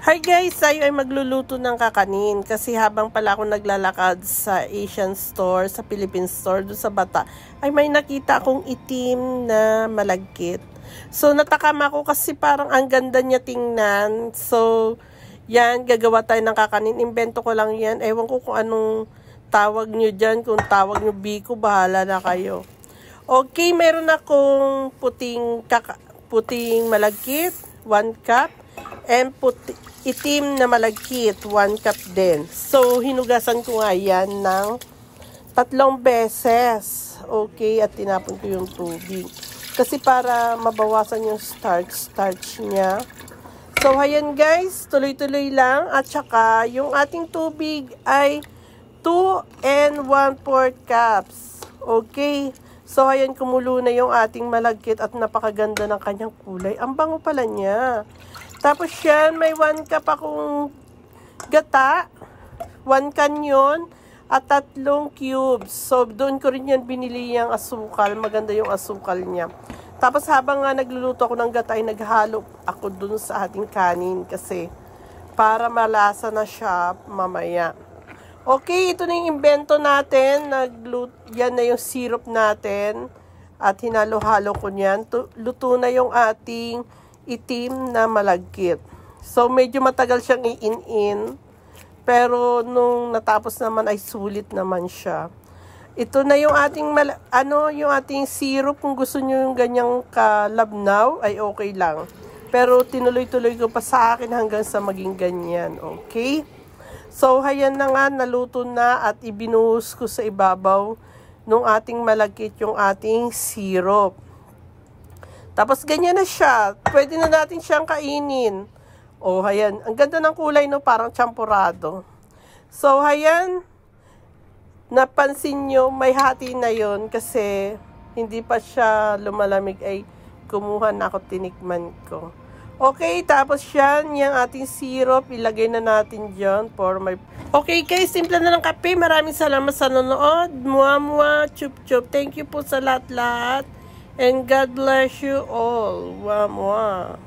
Hi guys! Tayo ay magluluto ng kakanin kasi habang pala ako naglalakad sa Asian store, sa Philippine store, doon sa Bata, ay may nakita akong itim na malagkit. So natakam ako kasi parang ang ganda niya tingnan. So yan, gagawa tayo ng kakanin. Invento ko lang yan. Ewan ko kung anong tawag nyo dyan. Kung tawag nyo biko, bahala na kayo. Okay, meron akong puting malagkit, 1 cup. And itim na malagkit, 1 cup din. So, hinugasan ko nga yan ng 3 beses. Okay, at tinapon ko yung tubig. Kasi para mabawasan yung starch niya. So, ayan guys, tuloy-tuloy lang. At saka, yung ating tubig ay 2 and 1/4 cups. Okay. So, ayan, kumulo na yung ating malagkit at napakaganda ng kanyang kulay. Ang bango pala niya. Tapos yan, may 1 cup akong gata, 1 can yun, at 3 cubes. So, doon ko rin yan binili yung asukal. Maganda yung asukal niya. Tapos habang nga nagluluto ako ng gata, ay naghalo ako dun sa ating kanin kasi para malasa na siya mamaya. Okay, ito na yung invento natin. Yan na yung syrup natin. At hinalo-halo ko niyan. Luto na yung ating itim na malagkit. So, medyo matagal siyang i-in-in. Pero, nung natapos naman ay sulit naman siya. Ito na yung ating, yung ating syrup. Kung gusto nyo yung ganyang kalabnaw, ay okay lang. Pero, tinuloy-tuloy ko pa sa akin hanggang sa maging ganyan. Okay? So, hayan na nga, naluto na at ibinuhos ko sa ibabaw nung ating malagkit yung ating syrup. Tapos, ganyan na siya. Pwede na natin siyang kainin. O, hayan. Ang ganda ng kulay, no? Parang champurado. So, hayan. Napansin nyo, may hati na yon kasi hindi pa siya lumalamig ay kumuha na ako, tinikman ko. Okay, tapos yan, yung ating syrup, ilagay na natin dyan for my... Okay guys, simple na ng kape. Maraming salamat sa nanonood. Mua, chup, chup. Thank you po sa lahat-lahat. And God bless you all. Mua.